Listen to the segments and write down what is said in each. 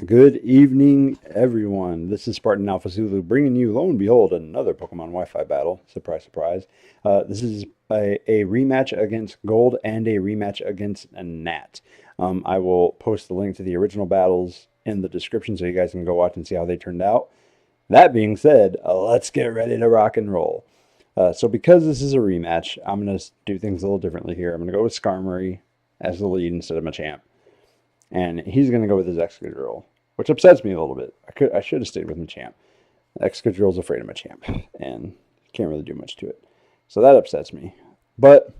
Good evening, everyone. This is Spartan Alphazulu bringing you, lo and behold, another Pokemon Wi-Fi battle. Surprise, surprise. This is a rematch against Gold and a rematch against a Nat. I will post the link to the original battles in the description so you guys can go watch and see how they turned out. That being said, let's get ready to rock and roll. So because this is a rematch, I'm going to do things a little differently here. I'm going to go with Skarmory as the lead instead of Machamp. And he's going to go with his Excadrill, which upsets me a little bit. I should have stayed with Machamp. Excadrill's afraid of Machamp, and can't really do much to it. So that upsets me. But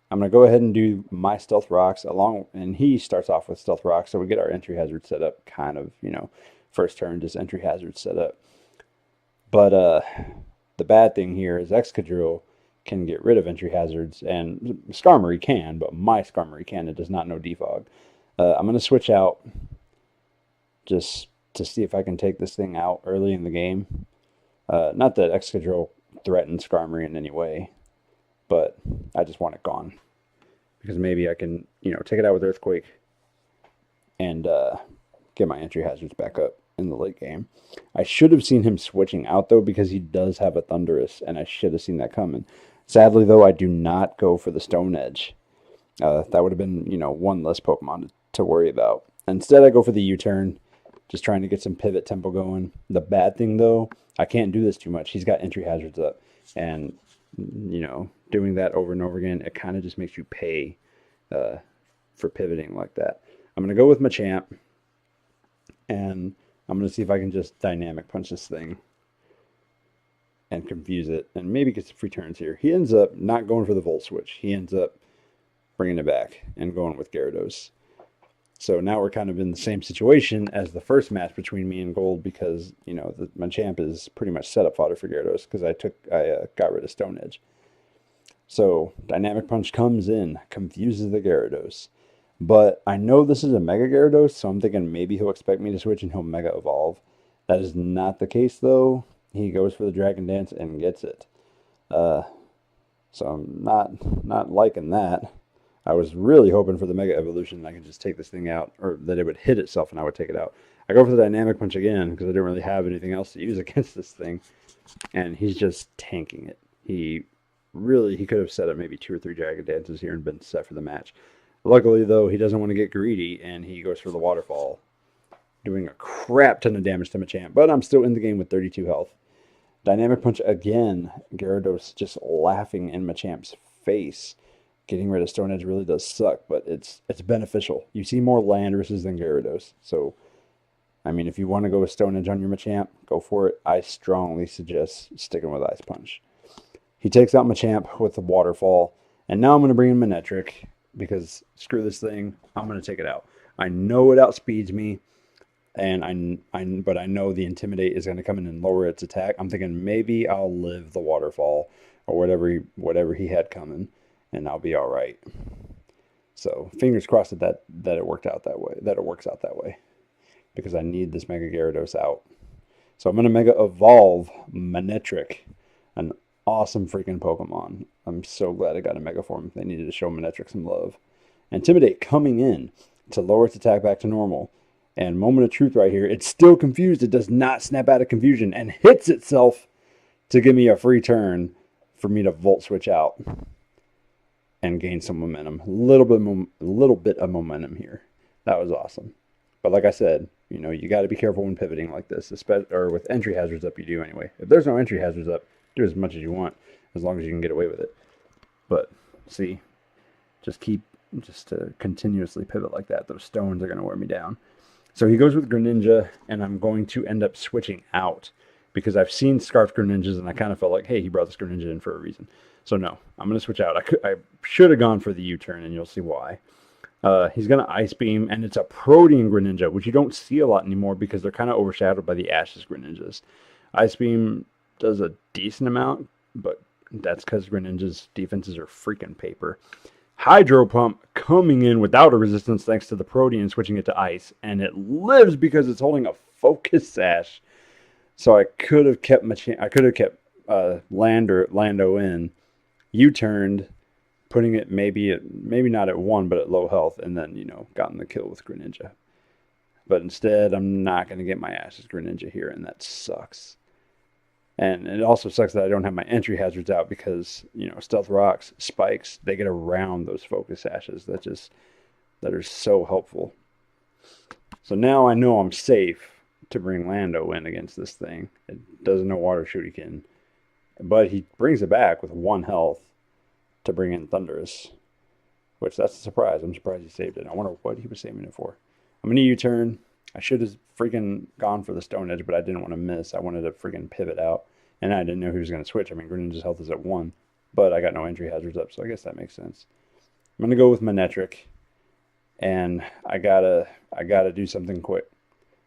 I'm going to go ahead and do my Stealth Rocks and he starts off with Stealth Rocks, so we get our entry hazard set up kind of, first turn, just entry hazard set up. But the bad thing here is Excadrill can get rid of entry hazards, and Skarmory can, but my Skarmory can. It does not know Defog. I'm going to switch out just to see if I can take this thing out early in the game. Not that Excadrill threatens Skarmory in any way, but I just want it gone. Because maybe I can, take it out with Earthquake and get my entry hazards back up in the late game. I should have seen him switching out, though, because he does have a Thunderous, and I should have seen that coming. Sadly, though, I do not go for the Stone Edge. That would have been, one less Pokemon to worry about. Instead, I go for the U-turn, just trying to get some pivot tempo going. The bad thing, though, I can't do this too much. He's got entry hazards up, and, doing that over and over again, it kind of just makes you pay for pivoting like that. I'm going to go with Machamp, and I'm going to see if I can just dynamic punch this thing and confuse it, and maybe get some free turns here. He ends up not going for the Volt Switch. He ends up bringing it back and going with Gyarados. So now we're kind of in the same situation as the first match between me and Gold, because the Machamp is pretty much setup fodder for Gyarados because I got rid of Stone Edge. So Dynamic Punch comes in, confuses the Gyarados, but I know this is a Mega Gyarados, so I'm thinking maybe he'll expect me to switch and he'll Mega Evolve. That is not the case, though. He goes for the Dragon Dance and gets it. So I'm not liking that. I was really hoping for the Mega Evolution and I could just take this thing out, or that it would hit itself and I would take it out. I go for the Dynamic Punch again because I didn't really have anything else to use against this thing, and he's just tanking it. He could have set up maybe 2 or 3 Dragon Dances here and been set for the match. Luckily, though, he doesn't want to get greedy, and he goes for the Waterfall, doing a crap ton of damage to Machamp, but I'm still in the game with 32 health. Dynamic Punch again, Gyarados just laughing in Machamp's face. Getting rid of Stone Edge really does suck, but it's beneficial. You see more Landorus than Gyarados. So, I mean, if you want to go with Stone Edge on your Machamp, go for it. I strongly suggest sticking with Ice Punch. He takes out Machamp with the Waterfall, and now I'm going to bring in Manectric, because screw this thing, I'm going to take it out. I know it outspeeds me, but I know the Intimidate is going to come in and lower its attack. I'm thinking maybe I'll live the Waterfall or whatever he had coming, and I'll be all right. So fingers crossed that it worked out that way. That it works out that way, because I need this Mega Gyarados out. So I'm going to Mega Evolve Manectric, an awesome freaking Pokemon. I'm so glad I got a Mega form. They needed to show Manectric some love. Intimidate coming in to lower its attack back to normal. And Moment of Truth right here. It's still confused. It does not snap out of confusion and hits itself to give me a free turn for me to Volt Switch out and gain some momentum. A little bit of momentum here. That was awesome. But like I said, you got to be careful when pivoting like this, especially or with entry hazards up. You do anyway. If there's no entry hazards up, do as much as you want, as long as you can get away with it. But see, just to continuously pivot like that. Those stones are going to wear me down. So he goes with Greninja, and I'm going to end up switching out because I've seen Scarf Greninjas, and I kind of felt like, hey, he brought this Greninja in for a reason. So no, I'm going to switch out. I should have gone for the U-turn, and you'll see why. He's going to Ice Beam, and it's a Protean Greninja, which you don't see a lot anymore because they're kind of overshadowed by the Ashes Greninjas. Ice Beam does a decent amount, but that's because Greninja's defenses are freaking paper. Hydro Pump coming in without a resistance thanks to the Protean switching it to Ice, and it lives because it's holding a Focus Sash. So I could have kept Lando in, U-turned, putting it maybe not at 1, but at low health, and then gotten the kill with Greninja. But instead, I'm not going to get my Ash's Greninja here, and that sucks. And it also sucks that I don't have my entry hazards out because, you know, Stealth Rocks, Spikes, they get around those Focus Ashes that are so helpful. So now I know I'm safe to bring Lando in against this thing. It doesn't know Water Shuriken, but he brings it back with 1 health to bring in Thundurus, which that's a surprise. I'm surprised he saved it. I wonder what he was saving it for. I'm going to U-turn. I should have freaking gone for the Stone Edge, but I didn't want to miss. I wanted to freaking pivot out, and I didn't know he was going to switch. I mean, Greninja's health is at 1, but I got no entry hazards up, so I guess that makes sense. I'm going to go with Manectric, and I gotta do something quick.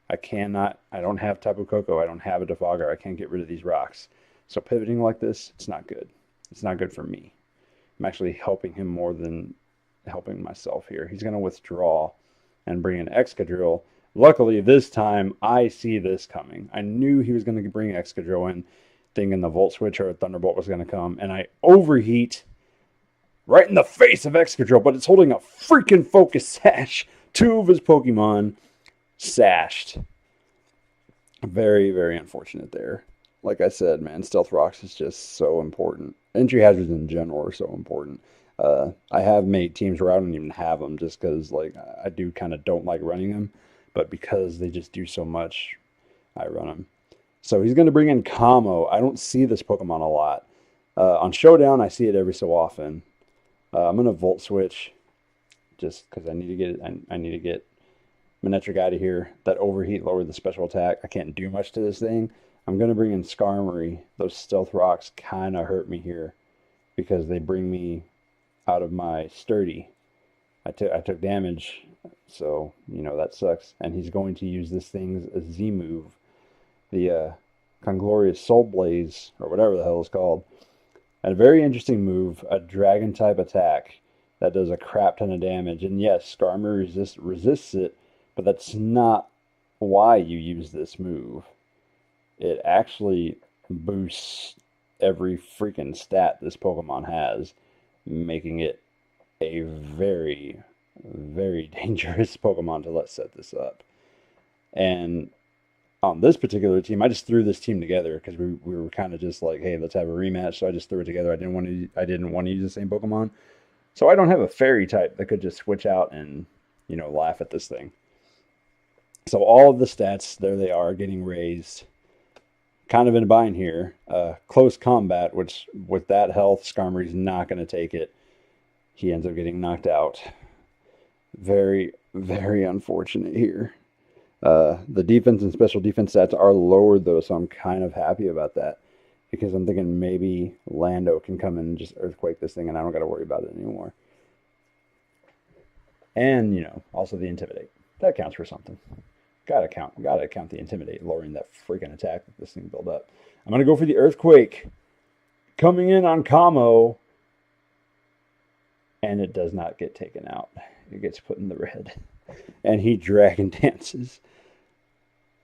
I don't have Tapu Koko. I don't have a Defogger. I can't get rid of these rocks. So pivoting like this, it's not good. It's not good for me. I'm actually helping him more than helping myself here. He's going to withdraw and bring in Excadrill. Luckily, this time, I see this coming. I knew he was going to bring Excadrill in, thinking the Volt Switch or Thunderbolt was going to come, and I overheat right in the face of Excadrill, but it's holding a freaking Focus Sash. 2 of his Pokemon sashed. Very, very unfortunate there. Like I said, man, Stealth Rocks is just so important. Entry hazards in general are so important. I have made teams where I don't even have them just because, like, I do kind of don't like running them. But because they just do so much, I run them. So he's going to bring in Kamo. I don't see this Pokemon a lot. On Showdown, I see it every so often. I'm going to Volt Switch just because I need to get it. I need to get Manectric out of here. That Overheat lowered the special attack. I can't do much to this thing. I'm going to bring in Skarmory. Those Stealth Rocks kind of hurt me here because they bring me out of my Sturdy. I took damage, so, you know, that sucks. And he's going to use this thing's Z move, the Conglorious Soul Blaze, or whatever the hell it's called. And a very interesting move, a Dragon-type attack that does a crap ton of damage. And yes, Skarmory resists it, but that's not why you use this move. It actually boosts every freaking stat this Pokemon has, making it a very, very dangerous Pokemon to let set this up. And on this particular team, I just threw this team together because we were kind of just like, hey, let's have a rematch. So I just threw it together. I didn't want to use the same Pokemon. So I don't have a fairy type that could just switch out and, you know, laugh at this thing. So all of the stats, there they are, getting raised. Kind of in a bind here. Close combat, which with that health, Skarmory's not going to take it. He ends up getting knocked out. Very, very unfortunate here. The defense and special defense stats are lowered, though, so I'm kind of happy about that. Because I'm thinking maybe Lando can come in and just Earthquake this thing, and I don't got to worry about it anymore. And, you know, also the Intimidate. That counts for something. Gotta count the Intimidate, lowering that freaking attack that this thing built up. I'm gonna go for the Earthquake. Coming in on Kamo. And it does not get taken out. It gets put in the red. And he Dragon Dances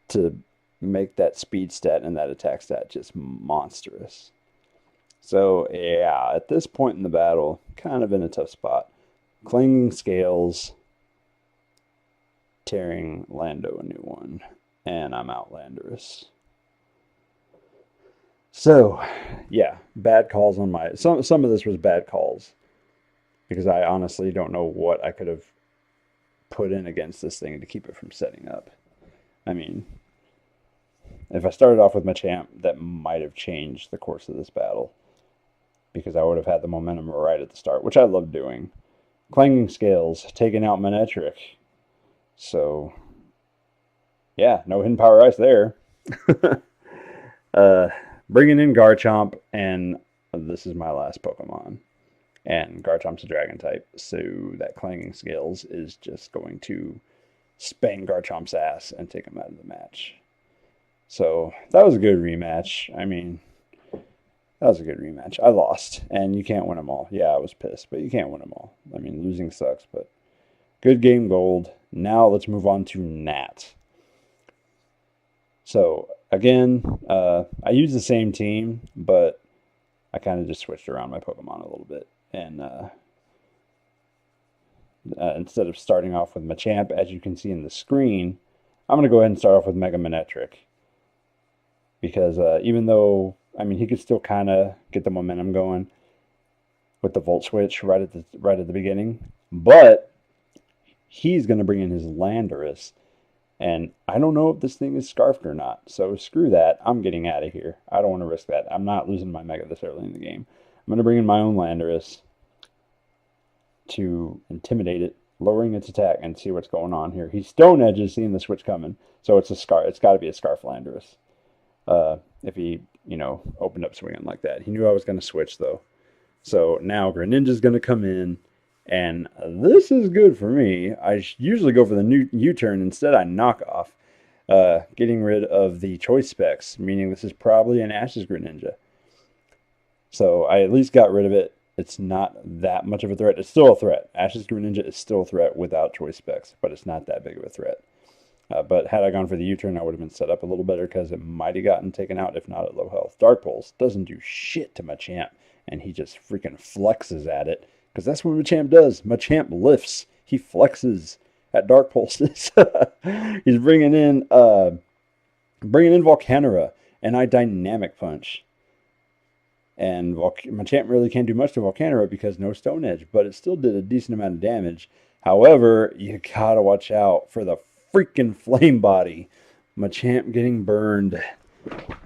to make that speed stat and that attack stat just monstrous. So, yeah, at this point in the battle, kind of in a tough spot. Clanging Scales, tearing Lando a new one, and I'm out Landorus. So, yeah, bad calls on my... Some of this was bad calls, because I honestly don't know what I could have put in against this thing to keep it from setting up. I mean, if I started off with Machamp, that might have changed the course of this battle, because I would have had the momentum right at the start, which I love doing. Clanging Scales, taking out Manectric. So, yeah, no hidden power ice there. Bringing in Garchomp, and this is my last Pokemon. And Garchomp's a Dragon type, so that Clanging Scales is just going to spank Garchomp's ass and take him out of the match. So, that was a good rematch. I mean, that was a good rematch. I lost, and you can't win them all. Yeah, I was pissed, but you can't win them all. I mean, losing sucks, but good game, Gold. Now let's move on to Nat. So, again, I use the same team, but I kind of just switched around my Pokemon a little bit. And instead of starting off with Machamp, as you can see in the screen, I'm going to go ahead and start off with Mega Manectric. Because even though, I mean, he could still kind of get the momentum going with the Volt Switch right at the beginning. But he's going to bring in his Landorus. And I don't know if this thing is scarfed or not. So screw that. I'm getting out of here. I don't want to risk that. I'm not losing my Mega this early in the game. I'm going to bring in my own Landorus to intimidate it, lowering its attack, and see what's going on here. He Stone Edges, seeing the switch coming. So it's a scarf. It's got to be a Scarf Landorus. If he, opened up swinging like that. He knew I was going to switch, though. So now Greninja's going to come in, and this is good for me. I usually go for the new U-turn. Instead, I knock off, getting rid of the choice specs, meaning this is probably an Ash's Greninja. So I at least got rid of it. It's not that much of a threat. It's still a threat. Ash's Greninja is still a threat without choice specs, but it's not that big of a threat. But had I gone for the U-turn, I would have been set up a little better because it might have gotten taken out, if not at low health. Dark Pulse doesn't do shit to Machamp, and he just freaking flexes at it because that's what Machamp does. Machamp lifts. He flexes at Dark Pulses. He's bringing in Volcanora, and I Dynamic Punch. And Machamp really can't do much to Volcanora because no Stone Edge, but it still did a decent amount of damage. However, you gotta watch out for the freaking Flame Body. Machamp getting burned,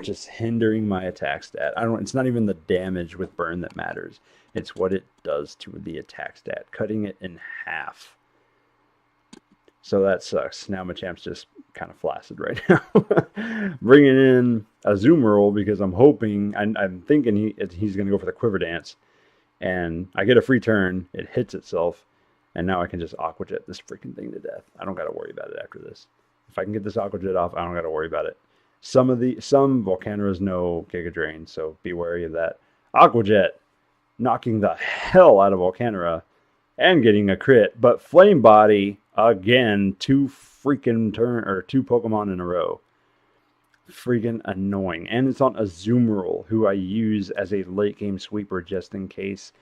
just hindering my attack stat. It's not even the damage with burn that matters. It's what it does to the attack stat, cutting it in half. So that sucks. Now Machamp's just kind of flaccid right now. Bringing in a Azumarill because I'm hoping, I'm thinking he's going to go for the Quiver Dance. And I get a free turn. It hits itself. And now I can just Aqua Jet this freaking thing to death. I don't got to worry about it after this. If I can get this Aqua Jet off, I don't got to worry about it. Some Volcanoras know Giga Drain, so be wary of that. Aqua Jet knocking the hell out of Volcanora and getting a crit. But Flame Body, again, two Pokemon in a row. Freaking annoying. And it's on Azumarill, who I use as a late game sweeper just in case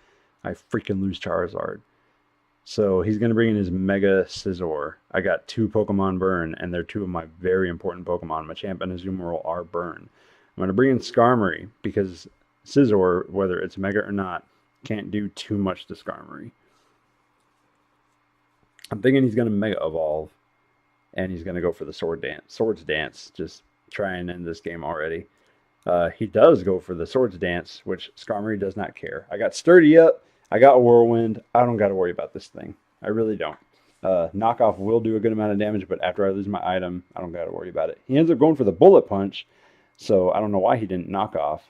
I freaking lose Charizard. So he's going to bring in his Mega Scizor. I got 2 Pokemon burn, and they're 2 of my very important Pokemon. Machamp and Azumarill are burn. I'm going to bring in Skarmory, because Scizor, whether it's Mega or not, can't do too much to Skarmory. I'm thinking he's going to Mega Evolve, and he's going to go for the Swords Dance, just try and end this game already. He does go for the Swords Dance, which Skarmory does not care. I got Sturdy up. I got Whirlwind. I don't got to worry about this thing. I really don't. Knockoff will do a good amount of damage, but after I lose my item, I don't got to worry about it. He ends up going for the Bullet Punch, so I don't know why he didn't knock off.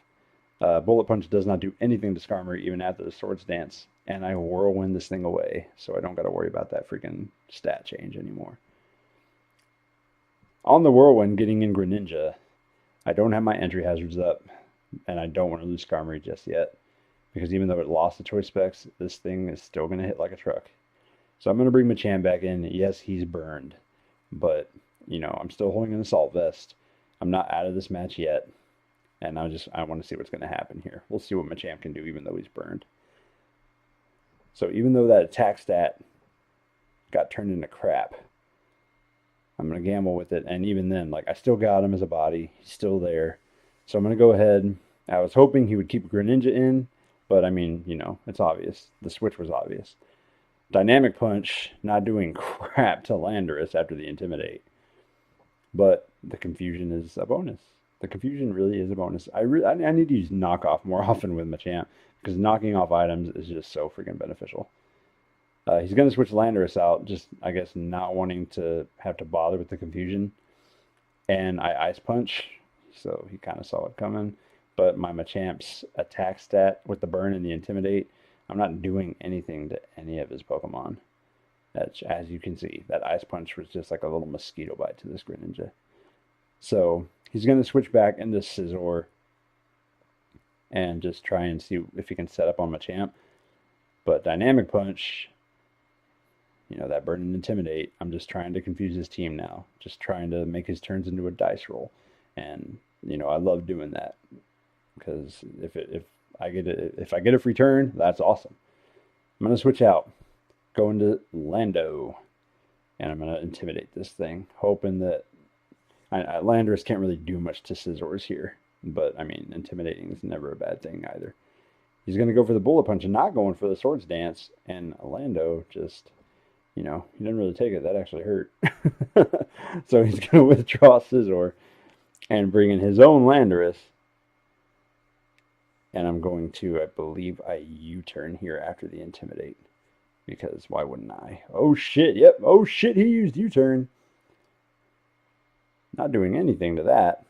Bullet Punch does not do anything to Skarmory even after the Swords Dance, and I Whirlwind this thing away, so I don't got to worry about that freaking stat change anymore. On the Whirlwind, getting in Greninja, I don't have my entry hazards up, and I don't want to lose Skarmory just yet. Because even though it lost the choice specs, this thing is still going to hit like a truck. So I'm going to bring Machamp back in. Yes, he's burned. But, I'm still holding an Assault Vest. I'm not out of this match yet. And I want to see what's going to happen here. We'll see what Machamp can do even though he's burned. So even though that attack stat got turned into crap, I'm going to gamble with it. And even then, I still got him as a body. He's still there. So I'm going to go ahead. I was hoping he would keep Greninja in. But, it's obvious. The switch was obvious. Dynamic Punch, not doing crap to Landorus after the Intimidate. But the Confusion is a bonus. The Confusion really is a bonus. I need to use Knockoff more often with Machamp. Because knocking off items is just so freaking beneficial. He's going to switch Landorus out. Just, I guess, not wanting to have to bother with the Confusion. And I Ice Punch. So he kind of saw it coming. But my Machamp's attack stat with the burn and the intimidate, I'm not doing anything to any of his Pokemon. As you can see, that Ice Punch was just like a little mosquito bite to this Greninja. So he's going to switch back into Scizor and just try and see if he can set up on Machamp. But Dynamic Punch, that burn and intimidate, I'm just trying to confuse his team now. Just trying to make his turns into a dice roll. And, I love doing that. Because if I get a free turn, that's awesome. I'm going to switch out. Go into Lando. And I'm going to intimidate this thing. Hoping that Landorus can't really do much to Scizors here, but I mean, intimidating is never a bad thing either. He's going to go for the bullet punch and not going for the swords dance, and Lando just, he didn't really take it. That actually hurt. So he's going to withdraw Scizor and bring in his own Landorus. And I'm going to, I believe, I U-turn here after the intimidate. Because why wouldn't I? Oh shit, yep. Oh shit, he used U-turn. Not doing anything to that.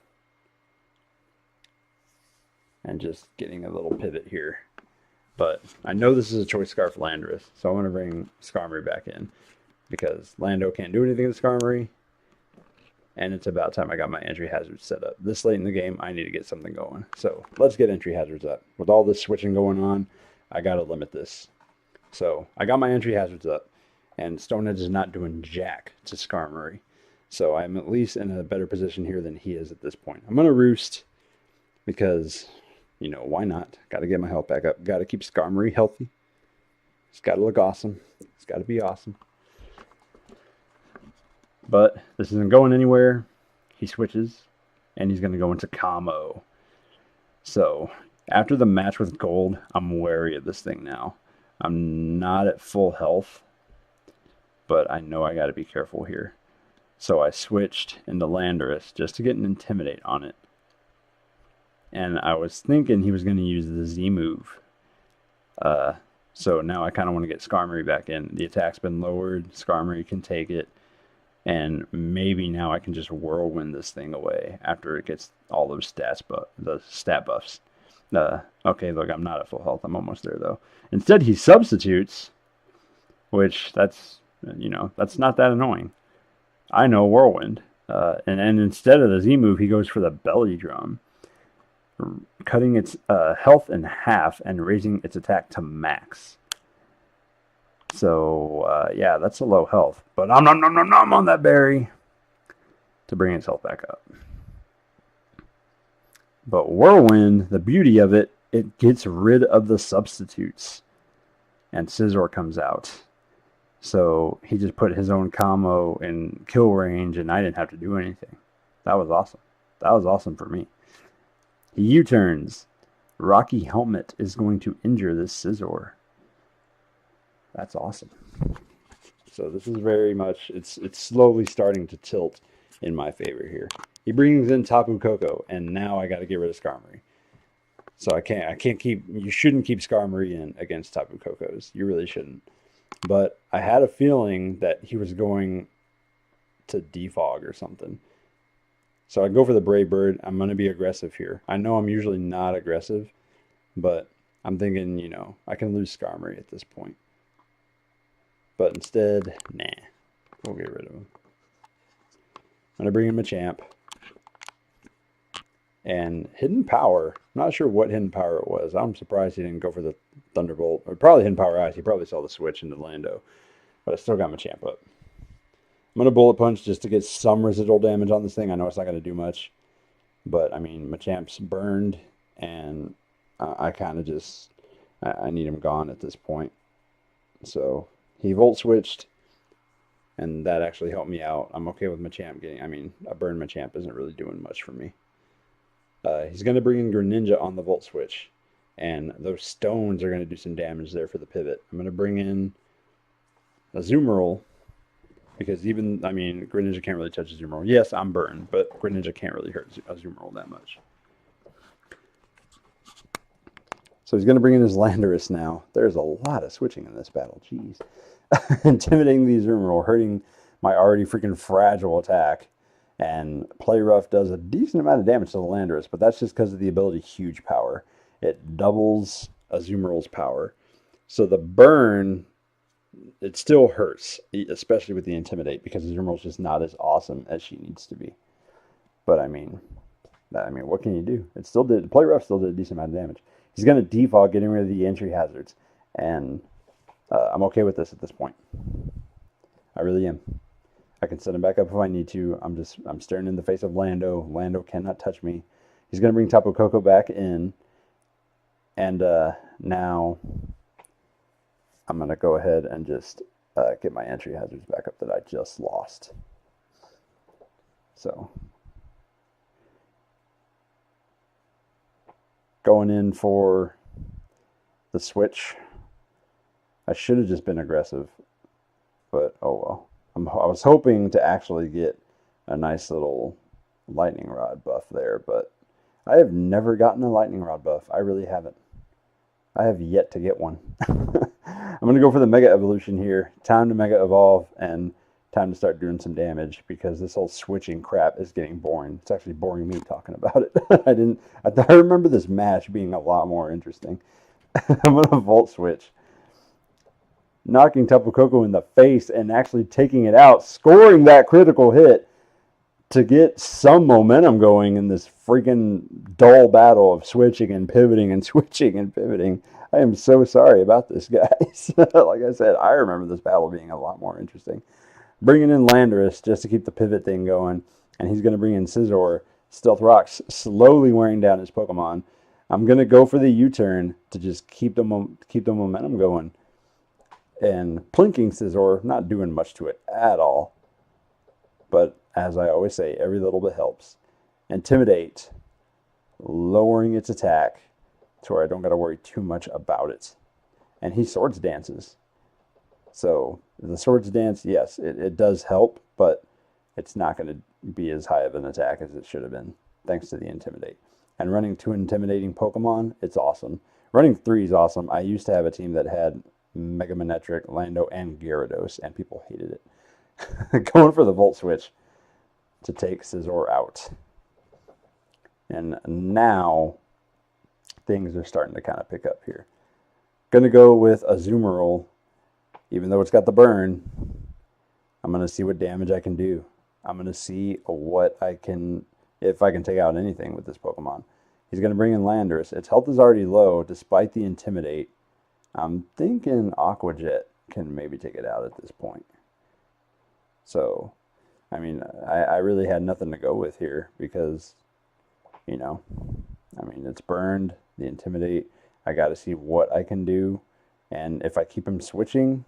And just getting a little pivot here. But I know this is a choice scarf Landorus, so I'm going to bring Skarmory back in. Because Lando can't do anything to Skarmory. And it's about time I got my entry hazards set up. This late in the game, I need to get something going. So let's get entry hazards up. With all this switching going on, I got to limit this. So I got my entry hazards up. And Stone Edge is not doing jack to Skarmory. So I'm at least in a better position here than he is at this point. I'm going to roost because, why not? Got to get my health back up. Got to keep Skarmory healthy. It's got to look awesome. It's got to be awesome. But this isn't going anywhere. He switches, and he's going to go into Camo. So after the match with Gold, I'm wary of this thing now. I'm not at full health, but I know I got to be careful here. So I switched into Landorus just to get an Intimidate on it. And I was thinking he was going to use the Z move. So now I kind of want to get Skarmory back in. The attack's been lowered. Skarmory can take it. And maybe now I can just whirlwind this thing away after it gets all those the stat buffs. Okay, look, I'm not at full health. I'm almost there, though. Instead, he substitutes, which that's not that annoying. I know Whirlwind. And instead of the Z move, he goes for the Belly Drum, cutting its health in half and raising its attack to max. So, yeah, that's a low health. But I'm on that berry to bring its health back up. But Whirlwind, the beauty of it, it gets rid of the substitutes. And Scizor comes out. So he just put his own combo in kill range, and I didn't have to do anything. That was awesome. That was awesome for me. He U-turns. Rocky Helmet is going to injure this Scizor. That's awesome. So this is very much, it's slowly starting to tilt in my favor here. He brings in Tapu Koko, and now I got to get rid of Skarmory. So I can't keep, you shouldn't keep Skarmory in against Tapu Kokos. You really shouldn't. But I had a feeling that he was going to defog or something. So I go for the Brave Bird. I'm going to be aggressive here. I know I'm usually not aggressive, but I'm thinking, I can lose Skarmory at this point. But instead, nah, we'll get rid of him. I'm going to bring in Machamp. And Hidden Power, I'm not sure what Hidden Power it was. I'm surprised he didn't go for the Thunderbolt. Or probably Hidden Power Ice. He probably saw the switch into Lando. But I still got Machamp up. I'm going to Bullet Punch just to get some residual damage on this thing. I know it's not going to do much. But, I mean, Machamp's burned. And I kind of just, I need him gone at this point. So he Volt Switched. And that actually helped me out. I'm okay with Machamp getting, a burned Machamp isn't really doing much for me. He's going to bring in Greninja on the Volt Switch. And those stones are going to do some damage there for the pivot. I'm going to bring in Azumarill. Because Greninja can't really touch Azumarill. Yes, I'm burned, but Greninja can't really hurt Azumarill that much. So he's going to bring in his Landorus now. There's a lot of switching in this battle. Jeez. Intimidating the Azumarill, hurting my already freaking fragile attack. And Play Rough does a decent amount of damage to the Landorus, but that's just because of the ability Huge Power. It doubles Azumarill's power. So the burn, it still hurts, especially with the Intimidate, because Azumarill's just not as awesome as she needs to be. But what can you do? It still did. Play Rough still did a decent amount of damage. He's going to defog, getting rid of the entry hazards, and I'm okay with this at this point. I really am. I can set him back up if I need to. I'm staring in the face of Lando. Lando cannot touch me. He's going to bring Tapu Koko back in. And now I'm going to go ahead and just get my entry hazards back up that I just lost. So going in for the switch. I should have just been aggressive, but oh well. I was hoping to actually get a nice little lightning rod buff there, but I have never gotten a lightning rod buff. I really haven't. I have yet to get one. I'm going to go for the Mega Evolution here. Time to Mega Evolve and time to start doing some damage because this whole switching crap is getting boring. It's actually boring me talking about it. I remember this match being a lot more interesting. I'm going to Volt Switch. Knocking Tapu Koko in the face and actually taking it out, scoring that critical hit to get some momentum going in this freaking dull battle of switching and pivoting and switching and pivoting. I am so sorry about this, guys. Like I said, I remember this battle being a lot more interesting. Bringing in Landorus just to keep the pivot thing going, and he's going to bring in Scizor. Stealth Rock's slowly wearing down his Pokemon. I'm going to go for the U-turn to just keep the momentum going. And plinking Scizor, not doing much to it at all. But as I always say, every little bit helps. Intimidate, lowering its attack to where I don't got to worry too much about it. And he Swords Dances. So the Swords Dance, yes, it does help, but it's not going to be as high of an attack as it should have been, thanks to the Intimidate. And running 2 intimidating Pokemon, it's awesome. Running 3 is awesome. I used to have a team that had Mega Manectric, Lando, and Gyarados, and people hated it. Going for the Volt Switch to take Scizor out. And now things are starting to kind of pick up here. Going to go with a Azumarill. Even though it's got the burn, I'm going to see what damage I can do. I'm going to see what I can, if I can take out anything with this Pokemon. He's going to bring in Landorus. Its health is already low despite the Intimidate. I'm thinking Aqua Jet can maybe take it out at this point. So, I mean, I really had nothing to go with here because, you know, I mean, it's burned, the Intimidate. I got to see what I can do. And if I keep him switching,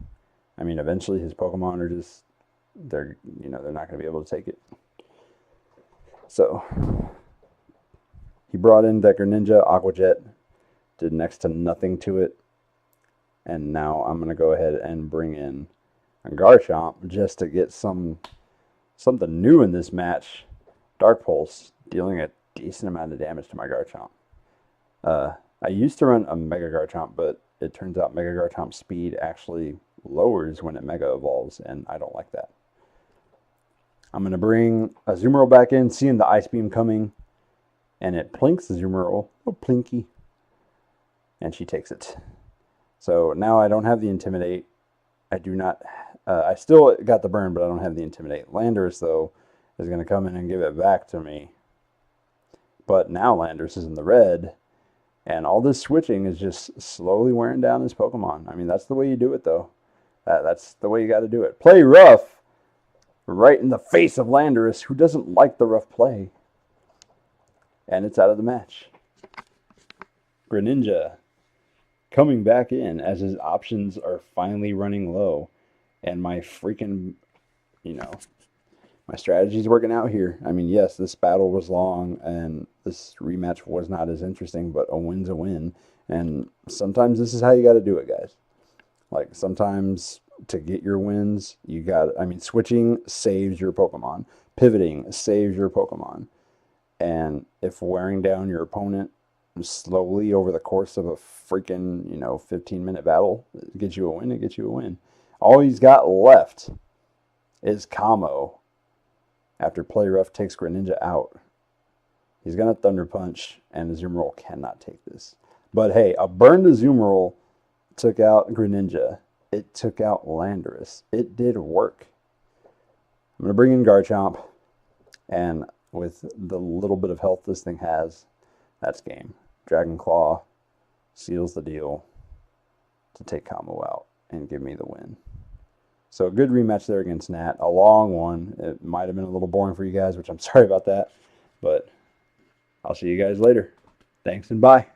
I mean, eventually his Pokemon are just, they're not going to be able to take it. So, he brought in that Greninja, Aqua Jet, did next to nothing to it. And now I'm going to go ahead and bring in a Garchomp just to get something new in this match. Dark Pulse, dealing a decent amount of damage to my Garchomp. I used to run a Mega Garchomp, but it turns out Mega Garchomp's speed actually lowers when it Mega Evolves, and I don't like that. I'm going to bring a Azumarill back in, seeing the Ice Beam coming, and it plinks the Azumarill. Oh, plinky. And she takes it. So now I don't have the Intimidate. I do not... I still got the burn, but I don't have the Intimidate. Landorus, though, is going to come in and give it back to me. But now Landorus is in the red, and all this switching is just slowly wearing down his Pokemon. I mean, that's the way you do it, though. That's the way you got to do it. Play rough right in the face of Landorus, who doesn't like the rough play. And it's out of the match. Greninja coming back in as his options are finally running low. And my freaking, my strategy's working out here. I mean, yes, this battle was long and this rematch was not as interesting, but a win's a win. And sometimes this is how you got to do it, guys. Like, sometimes to get your wins, switching saves your Pokemon. Pivoting saves your Pokemon. And if wearing down your opponent slowly over the course of a freaking, 15-minute battle gets you a win, it gets you a win. All he's got left is Camo. After Play Rough takes Greninja out, he's going to Thunder Punch, and Azumarill cannot take this. But hey, a burned Azumarill took out Greninja. It took out Landorus. It did work. I'm going to bring in Garchomp, and with the little bit of health this thing has, that's game. Dragon Claw seals the deal to take Camo out and give me the win. So a good rematch there against Nat. A long one. It might have been a little boring for you guys, which I'm sorry about that. But I'll see you guys later. Thanks and bye.